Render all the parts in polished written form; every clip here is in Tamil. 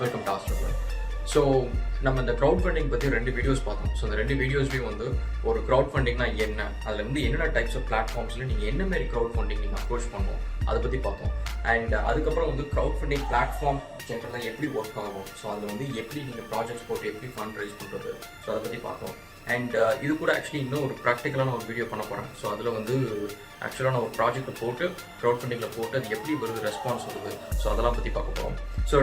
Welcome to ஆஸ்ட்ரோவர். ஸோ நம்ம இந்த க்ரௌட் ஃபண்டிங் பற்றி 2 வீடியோஸ் பார்த்தோம். ஸோ அந்த 2 வீடியோஸ்லேயும் வந்து ஒரு க்ரௌட் ஃபண்டிங்னா என்ன, அதில் வந்து என்னென்ன டைப்ஸ் ஆஃப் பிளாட்ஃபார்ம்ஸில் நீங்கள் என்ன மாதிரி க்ரௌட் ஃபண்டிங் நீங்கள் அப்ரோச் பண்ணணும் அதை பற்றி பார்த்தோம். அண்ட் அதுக்கப்புறம் வந்து க்ரௌட் ஃபண்டிங் பிளாட்ஃபார்ம் ஜென்ரலாக எப்படி ஒர்க் ஆகும், ஸோ அதில் வந்து எப்படி நீங்கள் ப்ராஜெக்ட்ஸ் போட்டு எப்படி ஃபண்ட் ரைஸ் பண்ணுறது, ஸோ அதை பற்றி பார்த்தோம். அண்ட் இது கூட ஆக்சுவலி இன்னும் ஒரு ப்ராக்டிக்கலான ஒரு வீடியோ பண்ண போகிறேன். ஸோ அதில் வந்து ஆக்சுவலாக நான் ஒரு ப்ராஜெக்ட்டை போட்டு க்ரௌட் ஃபண்டிங்கில் போட்டு அது எப்படி வருது, ரெஸ்பான்ஸ் வருது, ஸோ அதெல்லாம் பற்றி பார்க்க போகிறோம். So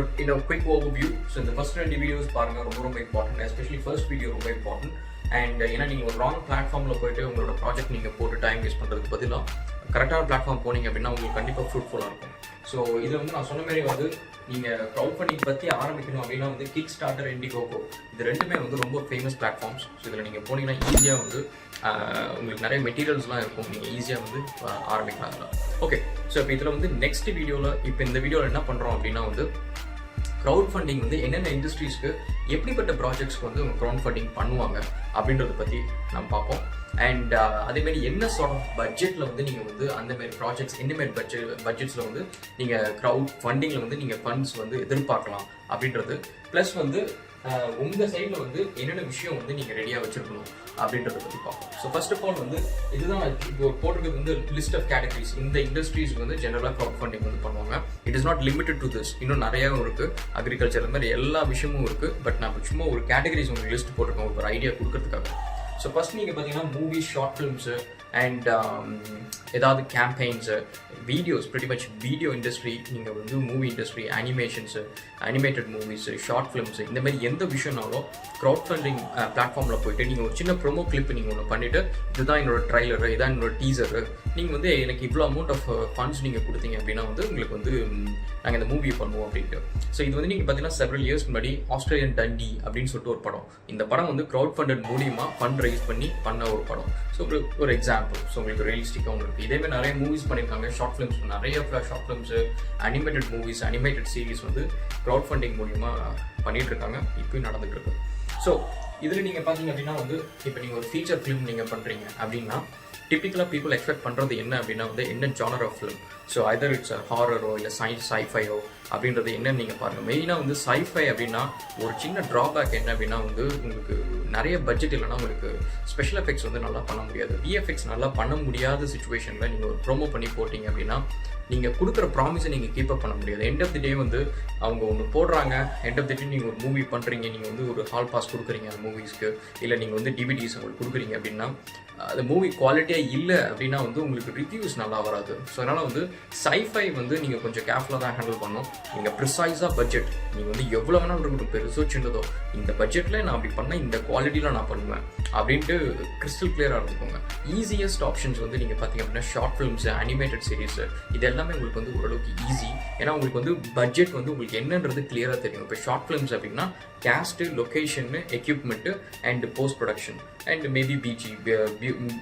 quick overview. ஸோ இந்த ஃபர்ஸ்ட் 2 வீடியோஸ் பாருங்கள், ரொம்ப இம்பார்ட்டன்ட். எஸ்பெஷலி ஃபர்ஸ்ட் வீடியோ ரொம்ப இம்பார்ட்டன்ட். அண்ட் ஏன்னா நீங்கள் ஒரு ராங் பிளாட்ஃபார்மில் போய்ட்டு உங்களோட ப்ராஜெக்ட் நீங்கள் போட்டு டைம் வேஸ்ட் பண்ணுறதுக்கு பதிலாக கரெக்டான பிளாட்ஃபார்ம் போனீங்க அப்படின்னா உங்களுக்கு கண்டிப்பாக ஃப்ரூட்ஃபுல்லாக இருக்கும். ஸோ இதில் வந்து நான் சொன்ன மாதிரி வந்து நீங்கள் க்ரௌட் ஃபண்டிங் பற்றி ஆரம்பிக்கணும் அப்படின்னா வந்து கிக் ஸ்டார்டர், இண்டிகோகோ இது 2மே வந்து ரொம்ப ஃபேமஸ் பிளாட்ஃபார்ம்ஸ். ஸோ இதில் நீங்கள் போனீங்கன்னா ஈஸியாக வந்து உங்களுக்கு நிறைய மெட்டீரியல்ஸ்லாம் இருக்கும், நீங்கள் ஈஸியாக வந்து ஆரம்பிக்கலாம் அதில். ஓகே, ஸோ இப்போ இதில் வந்து நெக்ஸ்ட் வீடியோவில் இப்போ இந்த வீடியோவில் என்ன பண்ணுறோம் அப்படின்னா வந்து க்ரௌட் ஃபண்டிங் வந்து என்னென்ன இண்டஸ்ட்ரீஸ்க்கு எப்படிப்பட்ட ப்ராஜெக்ட்ஸ்க்கு வந்து க்ரௌட் ஃபண்டிங் பண்ணுவாங்க அப்படின்றத பற்றி நம்ம பார்ப்போம். அண்ட் அதேமாரி என்ன சார்ட் ஆஃப் பட்ஜெட்டில் வந்து நீங்கள் வந்து அந்தமாரி ப்ராஜெக்ட்ஸ் என்னமாரி பட்ஜெட்ஸில் வந்து நீங்கள் க்ரௌட் ஃபண்டிங்கில் வந்து நீங்கள் ஃபண்ட்ஸ் வந்து எதிர்பார்க்கலாம் அப்படின்றது, ப்ளஸ் வந்து உங்கள் சைடில் வந்து என்னென்ன விஷயம் வந்து நீங்கள் ரெடியாக வச்சுருக்கணும் அப்படின்றத பற்றி பார்ப்போம். ஸோ ஃபர்ஸ்ட் ஆஃப் ஆல் வந்து இதுதான் இப்போ போட்டிருக்கிறது வந்து லிஸ்ட் ஆஃப் கேட்டகரிஸ். இந்த இண்டஸ்ட்ரீஸ்க்கு வந்து ஜென்ரலாக க்ரௌட் ஃபண்டிங் வந்து பண்ணுவாங்க. It is not limited to this, இன்னும் நிறையாவும் இருக்குது. அக்ரிகல்ச்சர் இந்த மாதிரி எல்லா விஷயமும் இருக்குது. பட் நான் சும்மா ஒரு கேட்டகரிஸ் உங்களுக்கு லிஸ்ட் போட்டிருக்கோம் ஒரு ஐடியா கொடுக்கறதுக்காக. ஸோ ஃபர்ஸ்ட் நீங்கள் பார்த்தீங்கன்னா மூவிஸ், ஷார்ட் ஃபிலிம்ஸு அண்ட் ஏதாவது campaigns, videos, pretty much video industry, நீங்கள் வந்து movie industry, animations, animated movies, short films, இந்த மாதிரி எந்த விஷயம்னாலும் க்ரௌட் ஃபண்டிங் பிளாட்ஃபார்மில் போய்ட்டு நீங்கள் ஒரு சின்ன ப்ரோமோ கிளிப் நீங்கள் ஒன்று பண்ணிவிட்டு இதுதான் என்னோட ட்ரைலரு, இதான் என்னோட டீசரு, நீங்கள் வந்து எனக்கு இவ்வளோ அமௌண்ட் ஆஃப் ஃபண்ட்ஸ் நீங்கள் கொடுத்தீங்க அப்படின்னா வந்து உங்களுக்கு வந்து நாங்கள் இந்த மூவியை பண்ணுவோம் அப்படின்ட்டு. ஸோ இது வந்து நீங்கள் பார்த்தீங்கன்னா செவரல் இயர்ஸ் முன்னாடி ஆஸ்திரேலியன் டண்டி அப்படின்னு சொல்லிட்டு ஒரு படம். இந்த படம் வந்து க்ரௌட் ஃபண்டட் மூலியமாக ஃபண்ட் ரைஸ் பண்ணி பண்ண ஒரு படம். ஸோ ஒரு எக்ஸாம்பிள். ஸோ உங்களுக்கு ரியலிஸ்டிக்காக உங்களுக்கு இதேமாதிரி நிறைய மூவிஸ் பண்ணியிருக்காங்க. ஷார்ட் ஃபிலிம்ஸ், நிறைய short films, animated movies, animated series வந்து க்ரௌட் ஃபண்டிங் மூலியமாக பண்ணிகிட்டு இருக்காங்க, இப்போயும் நடந்துகிட்டு இருக்கு. ஸோ இதில் நீங்கள் பார்த்தீங்க அப்படின்னா வந்து இப்போ நீங்கள் ஒரு ஃபீச்சர் ஃபிலிம் நீங்கள் பண்ணுறீங்க அப்படின்னா டிப்பிக்கலாக பீப்புள் எக்ஸ்பெக்ட் பண்ணுறது என்ன அப்படின்னா வந்து என்ன genre of film. So either it's ஹாரரோ இல்லை சைஃபையோ அப்படின்றது என்னன்னு நீங்கள் பாருங்கள். மெயினாக வந்து சைஃபை அப்படின்னா ஒரு சின்ன ட்ராபேக் என்ன அப்படின்னா வந்து உங்களுக்கு நிறைய பட்ஜெட் இல்லைன்னா உங்களுக்கு ஸ்பெஷல் எஃபெக்ட்ஸ் வந்து நல்லா பண்ண முடியாது. விஎஃப்எக்ஸ் நல்லா பண்ண முடியாத சுச்சுவேஷனில் நீங்கள் ஒரு ப்ரோமோ பண்ணி போட்டிங்க அப்படின்னா நீங்கள் கொடுக்குற ப்ராமிஸை நீங்கள் கீப் அப் பண்ண முடியாது. எண்ட் ஆஃப் தி டே வந்து அவங்க ஒன்று போடுறாங்க, எண்ட் ஆஃப் தி டே நீங்கள் ஒரு மூவி பண்ணுறீங்க, நீங்கள் வந்து ஒரு ஹால் பாஸ் கொடுக்குறீங்க அந்த மூவிஸ்க்கு, இல்லை நீங்கள் வந்து டிவிடிஸ் உங்களுக்கு கொடுக்குறீங்க அப்படின்னா அந்த மூவி குவாலிட்டியாக இல்லை அப்படின்னா வந்து உங்களுக்கு ரிவ்யூஸ் நல்லா வராது. ஸோ அதனால் வந்து சைஃபை வந்து நீங்கள் கொஞ்சம் கேர்ஃபுல்லாக தான் ஹேண்டில் பண்ணணும். நீங்கள் ப்ரிசைஸாக பட்ஜெட் நீங்கள் வந்து எவ்வளோ வேணால் இருக்கட்டும், பெருசோ சின்னதோ, இந்த பட்ஜெட்டில் நான் அப்படி பண்ணேன், இந்த குவாலிட்டியில் நான் பண்ணுவேன் அப்படின்ட்டு கிறிஸ்டல் கிளியராக இருந்துக்கோங்க. ஈஸியஸ்ட் ஆப்ஷன்ஸ் வந்து நீங்கள் பார்த்தீங்க அப்படின்னா ஷார்ட் ஃபிலிம்ஸு, அனிமேட்டட் சீரிஸு, இது எல்லாமே உங்களுக்கு வந்து ஓரளவுக்கு ஈஸி. ஏன்னா உங்களுக்கு வந்து பட்ஜெட் வந்து உங்களுக்கு என்னன்றது கிளியராக தெரியும். இப்போ ஷார்ட் ஃபிலிம்ஸ் அப்படின்னா cast, location, equipment and post production and maybe BG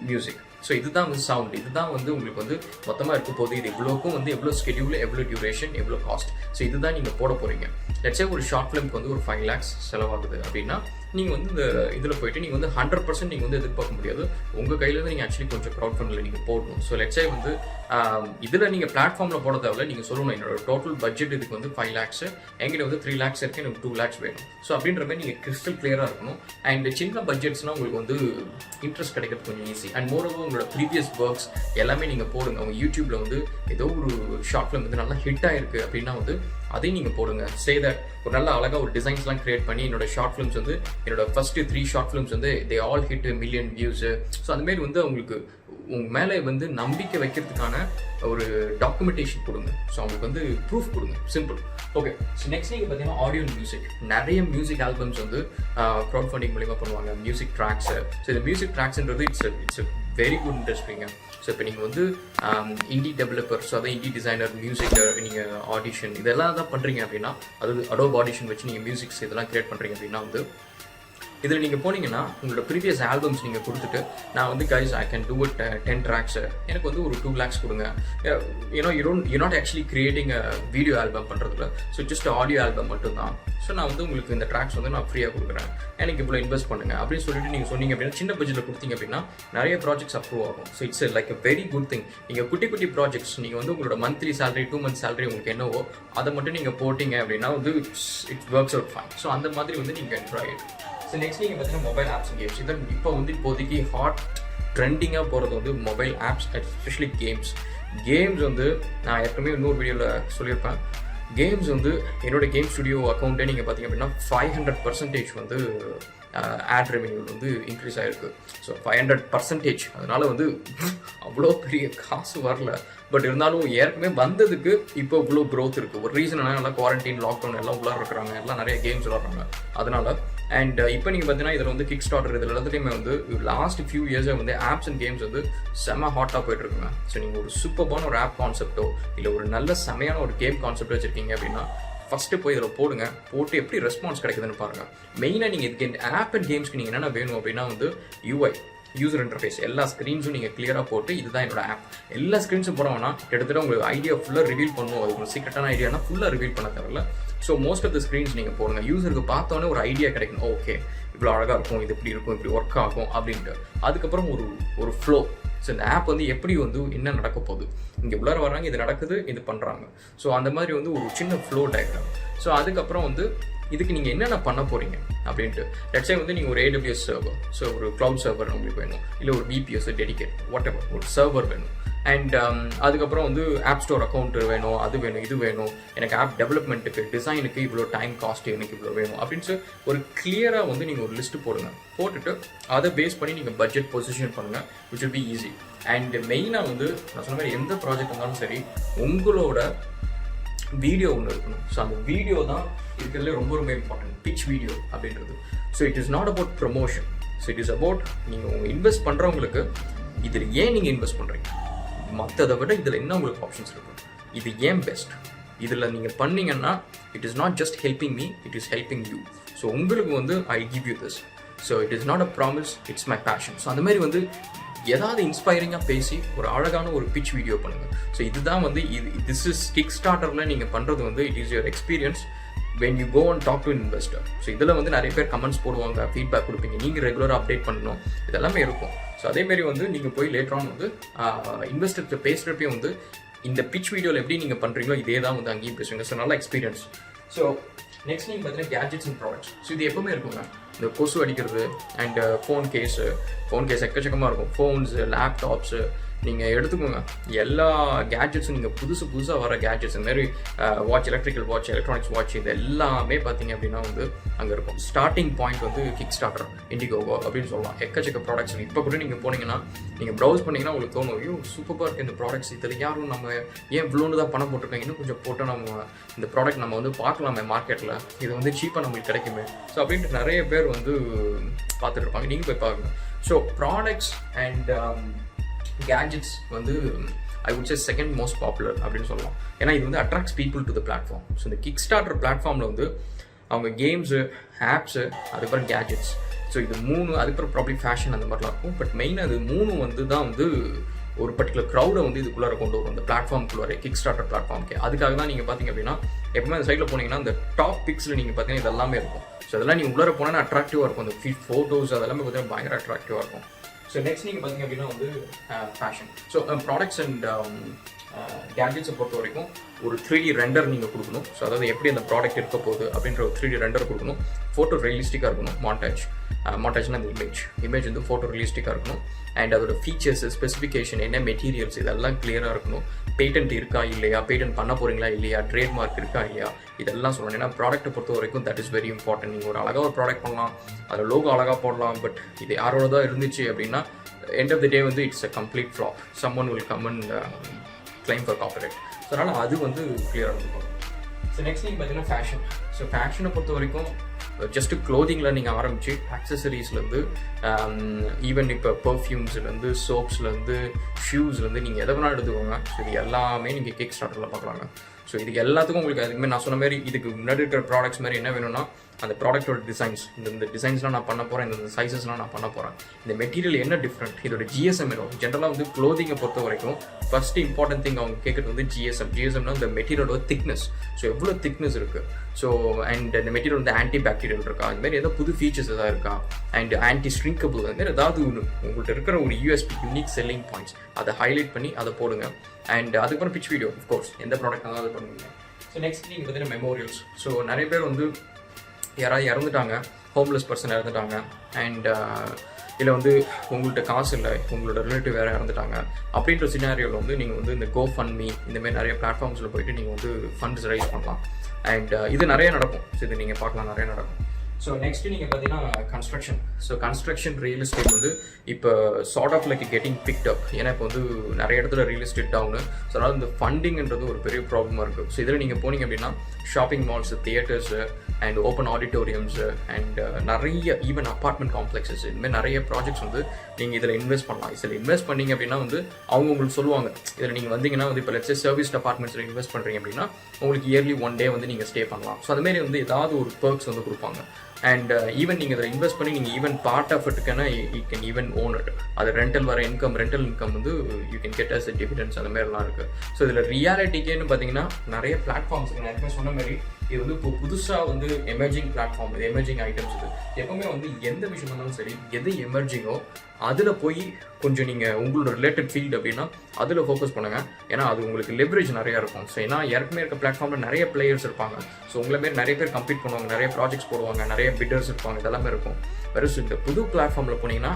music. So இதுதான் வந்து சவுண்ட், இதுதான் வந்து உங்களுக்கு வந்து மொத்தமாக இருக்க போது. இது இவ்வளோக்கும் வந்து எவ்வளோ ஸ்கெடியூல், எவ்வளோ டியூரேஷன், எவ்வளோ காஸ்ட், ஸோ இதுதான் நீங்கள் போட போகிறீங்க. லெட்ஸே ஒரு ஷார்ட் ஃபிலிம்க்கு வந்து ஒரு 5 lakhs செலவாகுது அப்படின்னா நீங்கள் வந்து இந்த இதில் போய்ட்டு நீங்கள் வந்து 100% நீங்கள் வந்து எதிர்பார்க்க முடியாது. உங்கள் கையிலேருந்து நீங்கள் ஆக்சுவலி கொஞ்சம் க்ரௌட் ஃபண்டில் நீங்கள் போடணும். ஸோ லெட்ஸே வந்து இதில் நீங்கள் பிளாட்ஃபார்மில் போட தேவையில்ல, நீங்கள் சொல்லணும் என்னோட டோட்டல் பட்ஜெட் இதுக்கு வந்து 5 lakhs, என்கிட்ட வந்து 3 lakhs இருக்குது, எனக்கு 2 lakhs வேணும். ஸோ அப்படின்ற மாதிரி நீங்கள் கிறிஸ்டல் கிளியராக இருக்கணும். அண்ட் சின்ன பட்ஜெட்ஸ்னால் உங்களுக்கு வந்து இன்ட்ரெஸ்ட் கிடைக்கிறது கொஞ்சம் ஈஸி. அண்ட் மோரோவர் உங்களோட ப்ரீவியஸ் ஒர்க்ஸ் எல்லாமே நீங்கள் போடுங்க. அவங்க யூடியூப்பில் வந்து ஏதோ ஒரு ஷார்ட் ஃபிலிம் வந்து நல்லா ஹிட் ஆகிருக்கு அப்படின்னா வந்து அதையும் நீங்கள் போடுங்க. சே தட் ஒரு நல்ல அழகாக ஒரு டிசைன்ஸ்லாம் கிரியேட் பண்ணி என்னோட ஷார்ட் ஃபிலிம்ஸ் வந்து என்னோட ஃபஸ்ட்டு 3 ஷார்ட் ஃபிலிம்ஸ் வந்து they all hit 1 million views. So அந்தமாரி வந்து அவங்களுக்கு உங்கள் மேலே வந்து நம்பிக்கை வைக்கிறதுக்கான ஒரு டாக்குமெண்டேஷன் கொடுங்க. ஸோ அவங்களுக்கு வந்து ப்ரூஃப் கொடுங்க, சிம்பிள். ஓகே, ஸோ நெக்ஸ்ட் நீங்கள் பார்த்தீங்கன்னா ஆடியோ மியூசிக். நிறைய மியூசிக் ஆல்பம்ஸ் வந்து க்ரௌட் ஃபண்டிங் மூலிமா பண்ணுவாங்க, மியூசிக் ட்ராக்ஸு. ஸோ இந்த மியூசிக் ட்ராக்ஸ்ன்றது இட்ஸ் வெரி குட் இண்டஸ்ட்ரிங்க. ஸோ இப்போ நீங்கள் வந்து இண்டி டெவலப்பர், ஸோ அதான் இண்டி டிசைனர், மியூசிக் நீங்கள் ஆடிஷன் இதெல்லாம் தான் பண்ணுறீங்க அப்படின்னா, அதாவது அடோப் ஆடிஷன் வச்சு நீங்கள் மியூசிக்ஸ் இதெல்லாம் கிரியேட் பண்ணுறீங்க அப்படின்னா வந்து இதில் நீங்கள் போனீங்கன்னா உங்களோட ப்ரீவியஸ் ஆல்பம்ஸ் நீங்கள் கொடுத்துட்டு நான் வந்து guys I can do it 10 tracks, எனக்கு வந்து ஒரு 2 lakhs கொடுங்க. You not actually creating a video album பண்ணுறதுல, ஸோ ஜஸ்ட் ஆடியோ ஆல்பம் மட்டும்தான். ஸோ நான் வந்து உங்களுக்கு இந்த ட்ராக்ஸ் வந்து நான் ஃப்ரீயாக கொடுக்குறேன், எனக்கு இவ்வளோ இன்வெஸ்ட் பண்ணுங்கள் அப்படின்னு சொல்லிட்டு நீங்கள் சொன்னீங்க அப்படின்னா, சின்ன பட்ஜெட்டில் கொடுத்தீங்க அப்படின்னா நிறைய ப்ராஜெக்ட்ஸ் அப்ரூவ் ஆகும். So it's like a very good thing. நீங்கள் குட்டி குட்டி ப்ராஜெக்ட்ஸ் நீங்கள் வந்து உங்களோட மந்த்லி சேலரி 2 months சேலரி உங்களுக்கு என்னவோ அதை மட்டும் நீங்கள் போட்டிங்க அப்படின்னா வந்து it works out fine. So அந்த மாதிரி வந்து நீங்கள் ட்ரை இட். ஸோ நெக்ஸ்ட் நீங்கள் பார்த்தீங்கன்னா மொபைல் ஆப்ஸ் அண்ட் கேம்ஸ். இதான் இப்போ வந்து இப்போதைக்கு ஹாட் ட்ரெண்டிங்காக போகிறது வந்து mobile apps, especially games. Games வந்து நான் ஏற்கனவே இன்னொரு வீடியோவில் சொல்லியிருப்பேன். கேம்ஸ் வந்து என்னோட கேம் ஸ்டுடியோ அக்கௌண்ட்டே நீங்கள் பார்த்தீங்க அப்படின்னா 500% வந்து ஆட் ரெவென்யூ வந்து இன்க்ரீஸ் ஆகிருக்கு. ஸோ 500%. அதனால் வந்து அவ்வளோ பெரிய காசு வரல, பட் இருந்தாலும் ஏற்கனவே வந்ததுக்கு இப்போ இவ்வளோ க்ரோத் இருக்குது. ஒரு ரீசன் என்ன, எல்லாம் குவாரண்டைன் லாக்டவுன் எல்லாம் உள்ளார இருக்கிறாங்க, எல்லாம் நிறைய கேம்ஸ் விளாட்றாங்க அதனால். அண்ட் இப்போ நீங்கள் பார்த்தீங்கன்னா இதில் வந்து கிக் ஸ்டார்டர் இதில் எல்லாத்துலேயுமே வந்து லாஸ்ட் ஃபியூ இயர்ஸாக வந்து ஆப்ஸ் அண்ட் கேம்ஸ் வந்து செம்ம ஹாட்டாக போயிட்டுருக்குங்க. ஸோ நீங்கள் ஒரு சூப்பர்பான ஒரு ஆப் கான்செப்டோ இல்லை ஒரு நல்ல செமையான ஒரு கேம் கான்செப்ட் வச்சுருக்கீங்க அப்படின்னா ஃபஸ்ட்டு போய் இதில் போடுங்க, போட்டு எப்படி ரெஸ்பான்ஸ் கிடைக்குதுன்னு பாருங்கள். மெயினாக நீங்கள் இதுக்கு ஆப் அண்ட் கேம்ஸ்க்கு நீங்கள் என்னென்ன வேணும் அப்படின்னா வந்து யூசர் இன்டர்ஃபேஸ் எல்லா ஸ்க்ரீன்ஸும் நீங்கள் கிளியராக போட்டு இதுதான் என்னோட ஆப், எல்லா ஸ்க்ரீன்ஸும் போனோம்னா கிட்டத்தட்ட உங்களுக்கு ஐடியா ஃபுல்லாக ரிவீல் பண்ணுவோம். அது உங்களுக்கு சீக்கிரட்டான ஐடியானா ஃபுல்லாக ரிவீல் பண்ண தேவையில்ல. So most of the screens நீங்கள் போடுங்க, யூசருக்கு பார்த்தோன்னே ஒரு ஐடியா கிடைக்கணும். ஓகே இவ்வளோ அழகாக இருக்கும், இது இப்படி இருக்கும், இப்படி ஒர்க் ஆகும் அப்படின்ட்டு. அதுக்கப்புறம் ஒரு ஃப்ளோ. ஸோ இந்த ஆப் வந்து எப்படி வந்து என்ன நடக்க போகுது, இங்கே உள்ளார வர்றாங்க, இது நடக்குது, இது பண்ணுறாங்க. ஸோ அந்த மாதிரி வந்து ஒரு சின்ன ஃப்ளோ டயக்ராம். ஸோ அதுக்கப்புறம் வந்து இதுக்கு நீங்கள் என்னென்ன பண்ண போகிறீங்க அப்படின்ட்டு. லெட்ஸ் சே வந்து நீங்கள் ஒரு AWS சர்வர், ஸோ ஒரு க்ளவுட் சர்வர் உங்களுக்கு வேணும், இல்லை ஒரு VPS டெடிகேட் வாட்எவர் ஒரு சர்வர் வேணும். அண்ட் அதுக்கப்புறம் வந்து ஆப் ஸ்டோர் அக்கௌண்ட் வேணும், அது வேணும், இது வேணும், எனக்கு ஆப் டெவலப்மெண்ட்டுக்கு டிசைனுக்கு இவ்வளோ டைம் காஸ்ட் எனக்கு இவ்வளோ வேணும் அப்படின்னு சொல்லி ஒரு கிளியராக வந்து நீங்கள் ஒரு லிஸ்ட்டு போடுங்க. போட்டுட்டு அதை பேஸ் பண்ணி நீங்கள் பட்ஜெட் பொசிஷன் பண்ணுங்கள், which will be easy. And மெயினாக வந்து நான் சொன்ன மாதிரி எந்த ப்ராஜெக்ட் இருந்தாலும் சரி உங்களோட வீடியோ ஒன்று இருக்கணும். ஸோ அந்த வீடியோ தான் இருக்கிறதுல ரொம்ப ரொம்ப இம்பார்ட்டன்ட், பிச் வீடியோ அப்படின்றது. So it is not about promotion. So it is about நீங்கள் உங்கள் இன்வெஸ்ட் பண்ணுறவங்களுக்கு இதில் ஏன் நீங்கள் இன்வெஸ்ட் பண்ணுறீங்க, மற்றதை விட இதில் என்ன உங்களுக்கு ஆப்ஷன்ஸ் இருக்கும், இது ஏன் பெஸ்ட், இதில் நீங்கள் பண்ணீங்கன்னா it is not just helping me, it is helping you. So உங்களுக்கு வந்து I give you this. So it is not a promise, it's my passion. So அந்த மாதிரி வந்து ஏதாவது இன்ஸ்பைரிங்காக பேசி ஒரு அழகான ஒரு பிச் வீடியோ பண்ணுங்கள். ஸோ இதுதான் வந்து திஸ் இஸ் கிக் ஸ்டார்டரில் நீங்கள் பண்ணுறது வந்து it is your experience when you go and talk to an investor. So இதில் வந்து நிறைய பேர் கமெண்ட்ஸ் போடுவாங்க, ஃபீட்பேக் கொடுப்பீங்க, நீங்கள் ரெகுலராக அப்டேட் பண்ணணும், இதெல்லாமே இருக்கும். ஸோ அதேமாரி வந்து நீங்கள் போய் லேட்டரான் வந்து இன்வெஸ்டர்கிட்ட பேசுகிறப்பையும் வந்து இந்த பிச் வீடியோவில் எப்படி நீங்கள் பண்ணுறீங்களோ இதே தான் வந்து அங்கேயும் பேசுவீங்க. ஸோ நல்ல எக்ஸ்பீரியன்ஸ். ஸோ நெக்ஸ்ட் நீங்கள் பார்த்தீங்கன்னா கேட்ஜெட்ஸ் அண்ட் ப்ராடக்ட்ஸ். ஸோ இது எப்பவுமே இருக்குங்க, இந்த கொசு அடிக்கிறது அண்ட் ஃபோன் கேஸ் எக்கச்சக்கமாக இருக்கும். ஃபோன்ஸு, லேப்டாப்ஸு நீங்கள் எடுத்துக்கோங்க, எல்லா கேட்ஜெட்ஸும் நீங்கள் புதுசாக வர கேட்ஜெட்ஸ் இந்த மாதிரி watch, electrical watch, electronics watch, இது எல்லாமே பார்த்தீங்க அப்படின்னா வந்து அங்கே இருக்கும். ஸ்டார்டிங் பாயிண்ட் வந்து கிக் ஸ்டார்டர், இண்டிகோகோ அப்படின்னு சொல்லலாம். எக்கச்சக்க ப்ராடக்ட்ஸ் இப்போ கூட நீங்கள் போனீங்கன்னா நீங்கள் ப்ரௌஸ் பண்ணிங்கன்னா உங்களுக்கு தோணும், ஐயோ சூப்பராக இருக்குது இந்த ப்ராடக்ட்ஸ், இதில் யாரும் நம்ம ஏன் இவ்வளோன்னு தான் பணம் போட்டிருக்காங்க, இன்னும் கொஞ்சம் போட்டு நம்ம இந்த ப்ராடக்ட் நம்ம வந்து பார்க்கலாமே மார்க்கெட்டில், இது வந்து சீப்பாக நம்மளுக்கு கிடைக்குமே. ஸோ அப்படின்ட்டு நிறைய பேர் வந்து பார்த்துட்டு இருப்பாங்க, நீங்கள் போய் பாருங்க. ஸோ ப்ராடக்ட்ஸ் அண்ட் கேட்ஜெட்ஸ் வந்து I would say second most popular அப்படின்னு சொல்லலாம். ஏன்னா இது வந்து attracts people to the platform. So இந்த கிக் ஸ்டார்டர் பிளாட்ஃபார்மில் வந்து அவங்க கேம்ஸு, ஆப்ஸு, அதுக்கப்புறம் கேட்ஜெட்ஸ், ஸோ இது 3, அதுக்கப்புறம் ப்ராப்ளி ஃபேஷன் அந்த மாதிரிலாம் இருக்கும். பட் மெயினாக அது 3 வந்து தான் வந்து ஒரு பர்டிகுலர் க்ரௌடை வந்து இதுக்குள்ளார கொண்டு வரும், இந்த பிளாட்ஃபார்முக்குள்ளார, கிக் ஸ்டார்டர் பிளாட்ஃபார்முக்கு. அதுக்காக தான் நீங்கள் பார்த்தீங்க அப்படின்னா எப்பவுமே அந்த சைடில் போனீங்கன்னா இந்த டாப் பிக்ஸில் நீங்கள் பார்த்தீங்கன்னா இது எல்லாமே இருக்கும். ஸோ அதெல்லாம் நீங்கள் உள்ளார போனால் அட்ராக்டிவாக இருக்கும், அந்த ஃபோட்டோஸ் அதெல்லாமே பார்த்தீங்கன்னா பயங்கர அட்ராக்டிவாக இருக்கும். ஸோ நெக்ஸ்ட் நீங்கள் பார்த்தீங்க அப்படின்னா வந்து ஃபேஷன். ஸோ ப்ராடக்ட்ஸ் அண்ட் கேட்ஜெட்ஸை பொறுத்த வரைக்கும் ஒரு 3D ரெண்டர் நீங்கள் கொடுக்கணும். ஸோ அதாவது எப்படி அந்த ப்ராடக்ட் இருக்க போகுது அப்படின்ற ஒரு 3D ரெண்டர் கொடுக்கணும். ஃபோட்டோ ரியலிஸ்டிக்காக இருக்கணும். மாண்டேஜ்னா அந்த இமேஜ் வந்து ஃபோட்டோ ரியலிஸ்டிக்காக இருக்கணும். அண்ட் அதோட ஃபீச்சர்ஸ், ஸ்பெசிஃபிகேஷன், என்ன மெட்டீரியல்ஸ், இதெல்லாம் கிளியராக இருக்கணும். பேட்டன்ட் இருக்கா இல்லையா, பேட்டன்ட் பண்ண போகிறீங்களா இல்லையா, ட்ரேட்மார்க் இருக்கா இல்லையா, இதெல்லாம் சொல்லணும். ஏன்னா ப்ராடக்ட்டை பொறுத்த வரைக்கும் தட் இஸ் வெரி இம்பார்ட்டன்ட். நீங்கள் ஒரு அழகாக ஒரு ப்ராடக்ட் பண்ணலாம், அதில் லோகோ அழகாக போடலாம், பட் இது யாரோட தான் இருந்துச்சு அப்படின்னா எண்ட் ஆஃப் த டே வந்து it's a complete flop. Summon will come and claim for cooperate. So அதனால் அது வந்து கிளியராக இருக்கும். ஸோ நெக்ஸ்ட் நீங்கள் பார்த்தீங்கன்னா ஃபேஷன். ஸோ ஃபேஷனை பொறுத்த வரைக்கும் ஜஸ்ட்டு க்ளோதிங்கில் நீங்கள் ஆரம்பித்து ஆக்சசரிஸ்லேருந்து ஈவன் இப்போ பர்ஃப்யூம்ஸ்லேருந்து சோப்ஸ்லேருந்து ஷூஸ்லேருந்து நீங்கள் எதை வேணாலும் எடுத்துக்கோங்க. ஸோ இது எல்லாமே நீங்கள் கிக் ஸ்டார்டரில் பார்க்கலாங்க. ஸோ இதுக்கு எல்லாத்துக்கும் உங்களுக்கு அதுமாதிரி நான் சொன்ன மாதிரி இதுக்கு முன்னாடி இருக்கிற ப்ராடக்ட்ஸ் மாதிரி என்ன வேணும்னா அந்த ப்ராடக்ட்டோட டிசைன்ஸ், இந்த டிசைன்ஸ்லாம் நான் பண்ண போகிறேன், இந்த சைஸஸ்லாம் நான் பண்ண போகிறேன், இந்த மெட்டீரியல் என்ன டிஃப்ரெண்ட், இதோட ஜிஎஸ்எம் என்ன. ஜென்ரலாக வந்து க்ளோதிங்கை பொறுத்த வரைக்கும் ஃபர்ஸ்ட் இம்பார்ட்டன்ட் திங் அவங்க கேட்குறது வந்து ஜிஎஸ்எம்னா இந்த மெட்டீரியலோட திக்னஸ். ஸோ எவ்வளோ திக்னஸ் இருக்குது, ஸோ அண்ட் இந்த மெட்டீரியல் வந்து ஆன்டி பாக்டீரியல் இருக்கா, அதுமாதிரி ஏதாவது புது ஃபீச்சர்ஸ் எதாவது இருக்கா, அண்ட் ஆன்டி ஸ்ட்ரிங்கபிள், அதுமாதிரி ஏதாவது உங்கள்கிட்ட இருக்கிற ஒரு யூஎஸ்பி யூனிக் செல்லிங் பாயிண்ட்ஸ் அதை ஹைலைட் பண்ணி அதை போடுங்க. அண்ட் அதுக்கப்புறம் பிச் வீடியோ அஃப்கோர்ஸ் எந்த ப்ராடக்ட் அதை பண்ணுவீங்க. ஸோ நெக்ஸ்ட் நீங்கள் பார்த்தீங்கன்னா மெமோரியல்ஸ். ஸோ நிறைய பேர் வந்து யாராவது இறந்துட்டாங்க, ஹோம்லெஸ் பர்சன் இறந்துட்டாங்க, அண்ட் இல்லை வந்து உங்கள்கிட்ட காசு இல்லை, உங்களோட ரிலேட்டிவ் வேறு இறந்துட்டாங்க அப்படின்ற சினாரியோவில் வந்து நீங்கள் வந்து இந்த GoFundMe இந்தமாதிரி நிறைய பிளாட்ஃபார்ம்ஸில் போயிட்டு நீங்கள் வந்து ஃபண்ட்ஸ் ரைஸ் பண்ணலாம். அண்ட் இது நிறைய நடக்கும். ஸோ இது நீங்கள் பார்க்கலாம், நிறைய நடக்கும். ஸோ நெக்ஸ்ட்டு நீங்கள் பார்த்தீங்கன்னா construction. So construction real estate வந்து இப்போ sort of like getting picked up. ஏன்னா இப்போ வந்து நிறைய இடத்துல ரியல் எஸ்டேட் டவுனு. ஸோ அதனால் இந்த ஃபண்டிங்ன்றது ஒரு பெரிய ப்ராப்ளமாக இருக்குது. ஸோ இதில் நீங்கள் போனீங்க அப்படின்னா shopping malls, theatres and open auditoriums and நிறைய ஈவன் அப்பார்ட்மெண்ட் காம்ப்ளெக்ஸஸ், இதுமாதிரி நிறைய ப்ராஜெக்ட்ஸ் வந்து நீங்கள் இதில் இன்வெஸ்ட் பண்ணலாம். இதில் இன்வெஸ்ட் பண்ணிங்க அப்படின்னா வந்து அவங்க உங்களுக்கு சொல்லுவாங்க, இதில் நீங்கள் வந்தீங்கன்னா வந்து இப்போ லெட்ஸ் சர்வீஸ் அப்பார்ட்மெண்ட்ஸில் இன்வெஸ்ட் பண்ணுறீங்க அப்படின்னா உங்களுக்கு இயர்லி 1 day வந்து நீங்கள் ஸ்டே பண்ணலாம். ஸோ அதுமாரி வந்து ஏதாவது ஒரு பெர்க்ஸ் வந்து கொடுப்பாங்க. அண்ட் ஈவன் நீங்கள் இதில் இன்வெஸ்ட் பண்ணி நீங்கள் ஈவன் பார்ட் ஆஃப் இட்டுக்கான you can even own it. அது ரெண்டல் வர ரெண்டல் இன்கம் வந்து you can get as dividends அந்த மாதிரிலாம் இருக்குது. ஸோ இதில் ரியாலிட்டிக்கேன்னு பார்த்தீங்கன்னா நிறைய பிளாட்ஃபார்ம்ஸ் நான் எப்பவுமே சொன்ன மாதிரி இது வந்து இப்போ புதுசாக வந்து எமர்ஜிங் பிளாட்ஃபார்ம், இது எமர்ஜிங் ஐட்டம்ஸ். இது எப்பவுமே வந்து எந்த விஷயம் இருந்தாலும் சரி, எது எமர்ஜிங்கோ அதில் போய் கொஞ்சம் நீங்கள் உங்களோட ரிலேட்டட் ஃபீல்டு அப்படின்னா அதில் ஃபோக்கஸ் பண்ணுங்கள். ஏன்னா அது உங்களுக்கு லெவரேஜ் நிறையா இருக்கும். ஸோ ஏன்னா ஏற்கனவே இருக்க பிளாட்ஃபார்மில் நிறைய பிளேயர்ஸ் இருப்பாங்க. ஸோ உங்களை மாரி நிறைய பேர் கம்ப்ளீட் பண்ணுவாங்க, நிறைய ப்ராஜெக்ட்ஸ் போடுவாங்க, நிறைய பிட்டர்ஸ் இருப்பாங்க, இதெல்லாமே இருக்கும். வெறும் இந்த புது பிளாட்ஃபார்மில் போனீங்கன்னா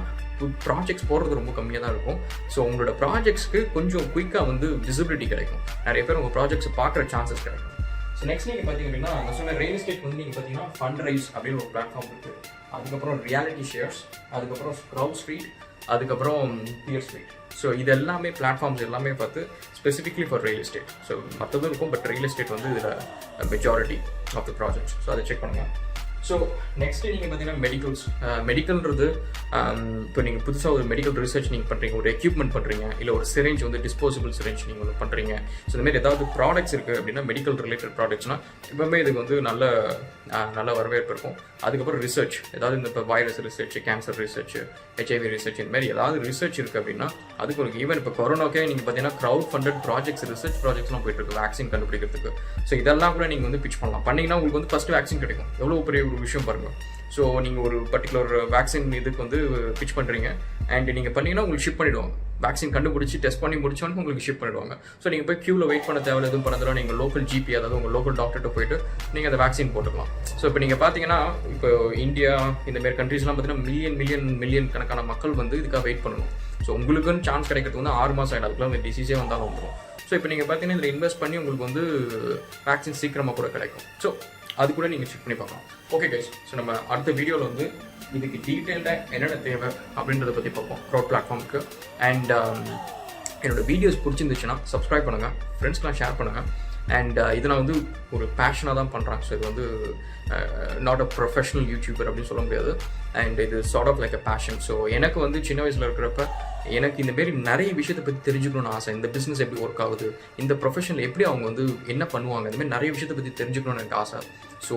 ப்ராஜெக்ட்ஸ் போடுறது ரொம்ப கம்மியாக தான் இருக்கும். ஸோ உங்களோட ப்ராஜெக்ட்ஸ்க்கு கொஞ்சம் குயிக்காக வந்து விசிபிலிட்டி கிடைக்கும், நிறைய பேர் உங்கள் ப்ராஜெக்ட்ஸை பார்க்குற சான்சஸ் கிடைக்கும். ஸோ நெக்ஸ்ட் நீங்கள் பார்த்தீங்க அப்படின்னா நான் சொன்ன ரியல் எஸ்டேட் வந்து நீங்கள் பார்த்தீங்கன்னா ஃபண்ட் ரைஸ் அப்படின்னு ஒரு பிளாட்ஃபார்ம் இருக்குது. அதுக்கப்புறம் ரியாலிட்டி ஷேர்ஸ், அதுக்கப்புறம் க்ரௌட் ஸ்ட்ரீட், அதுக்கப்புறம் பியர் ஸ்ட்ரீட். ஸோ இது எல்லாமே பிளாட்ஃபார்ம்ஸ் எல்லாமே பார்த்து specifically for real estate. So மற்றதும் இருக்கும், பட் ரியல் எஸ்டேட் வந்து இதில் majority of the projects. So அதை செக் பண்ணுங்கள். ஸோ நெக்ஸ்ட்டு நீங்கள் பார்த்தீங்கன்னா மெடிக்கல்ன்றது இப்போ நீங்கள் புதுசாக ஒரு மெடிக்கல் ரிசர்ச் நீங்கள் பண்ணுறீங்க, ஒரு எக்யூப்மெண்ட் பண்ணுறீங்க, இல்லை ஒரு சிரேஞ்ச் வந்து டிஸ்போசபிள் சிரேஞ்ச் நீங்கள் ஒன்று பண்ணுறீங்க. ஸோ இந்தமாதிரி ஏதாவது ப்ராடக்ட்ஸ் இருக்குது அப்படின்னா மெடிக்கல் ரிலேட்டட் ப்ராடக்ட்ஸ்னால் எப்பவுமே இதுக்கு வந்து நல்ல வரவேற்பு இருக்கும். அதுக்கப்புறம் ரிசர்ச், ஏதாவது இந்த இப்போ virus research, cancer research, HIV research, இந்த மாதிரி ஏதாவது ரிசர்ச் இருக்குது அப்படின்னா அதுக்கு ஒரு ஈவன் இப்போ கொரோனாக்கே நீங்கள் பார்த்தீங்கன்னா க்ரௌட் ஃபண்டட் ப்ராஜெக்ட்ஸ், ரிசர்ச் ப்ராஜெக்ட்ஸ்லாம் போயிட்டு இருக்கு வேக்சின் கண்டுபிடிக்கிறதுக்கு. ஸோ இதெல்லாம் கூட நீங்கள் வந்து பிச் பண்ணலாம். பண்ணிங்கன்னா உங்களுக்கு வந்து ஃபஸ்ட்டு வேக்சின் கிடைக்கும். எவ்வளோ பெரிய ஒரு விஷயம் பாருங்கள். ஸோ நீங்கள் ஒரு பர்டிகுலர் வேக்சின் இதுக்கு வந்து பிச் பண்ணுறீங்க அண்ட் நீங்கள் பண்ணிங்கன்னா உங்களுக்கு ஷிப் பண்ணிவிடுவாங்க. வேக்சின் கண்டுபிடிச்சி டெஸ்ட் பண்ணி முடிச்சோன்னு உங்களுக்கு ஷிப் பண்ணிவிடுவாங்க. ஸோ நீங்கள் போய் க்யூவில் வெயிட் பண்ண தேவையில்ல, எதுவும் பண்ணதில்லை. நீங்கள் லோக்கல் ஜிபி, அதாவது உங்கள் லோக்கல் டாக்டர்கிட்ட போயிட்டு நீங்கள் அந்த வேக்சின் போட்டுக்கலாம். ஸோ இப்போ நீங்கள் பார்த்தீங்கன்னா இப்போ இந்தியா இந்தமாரி கண்ட்ரீஸ்லாம் பார்த்தீங்கன்னா மில்லியன் கணக்கான மக்கள் வந்து இதுக்காக வெயிட் பண்ணணும். ஸோ உங்களுக்குன்னு சான்ஸ் கிடைக்கிறதுக்கு வந்து 6 மாதம் ஆகிடும். அதுக்குள்ள அந்த டிசீஸே வந்தாலும் வந்துடும். ஸோ இப்போ நீங்கள் பார்த்தீங்கன்னா இதில் இன்வெஸ்ட் பண்ணி உங்களுக்கு வந்து வேக்சின் சீக்கிரமாக கூட கிடைக்கும். ஸோ அது கூட நீங்கள் செக் பண்ணி பார்க்கலாம். ஓகே கைஸ், ஸோ நம்ம அடுத்த வீடியோவில் வந்து இதுக்கு டீட்டெயில்டாக என்னென்ன தேவை அப்படின்றத பற்றி பார்ப்போம் க்ரௌட் பிளாட்ஃபார்முக்கு. அண்ட் என்னோடய வீடியோஸ் பிடிச்சிருந்துச்சுன்னா சப்ஸ்கிரைப் பண்ணுங்கள், ஃப்ரெண்ட்ஸ்க்கெலாம் ஷேர் பண்ணுங்கள். அண்ட் இது நான் வந்து ஒரு பேஷனாக தான் பண்ணுறேன். ஸோ இது வந்து நாட் அ ப்ரொஃபஷனல் யூடியூபர் அப்படின்னு சொல்ல முடியாது. அண்ட் இது sort of like a passion. So எனக்கு வந்து சின்ன வயசில் இருக்கிறப்ப எனக்கு இந்தமாரி நிறைய விஷயத்தை பற்றி தெரிஞ்சுக்கணும்னு ஆசை. இந்த பிஸ்னஸ் எப்படி ஒர்க் ஆகுது, இந்த ப்ரொஃபஷனில் எப்படி அவங்க வந்து என்ன பண்ணுவாங்க, இந்தமாதிரி நிறைய விஷயத்தை பற்றி தெரிஞ்சுக்கணும்னு எனக்கு ஆசை. ஸோ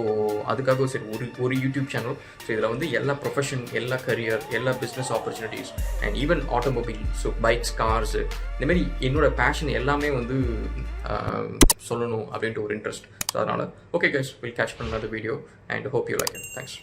அதுக்காக சரி ஒரு யூடியூப் சேனல். ஸோ இதில் வந்து எல்லா ப்ரொஃபஷன், எல்லா கரியர், எல்லா business opportunities and even automobile, so bikes, cars, இந்தமாரி என்னோடய பேஷன் எல்லாமே வந்து சொல்லணும் அப்படின்ட்டு ஒரு இன்ட்ரெஸ்ட். ஸோ அதனால் ஓகே கைஸ், வில் கேட்ச் பண்ண another video and hope you like it. Thanks.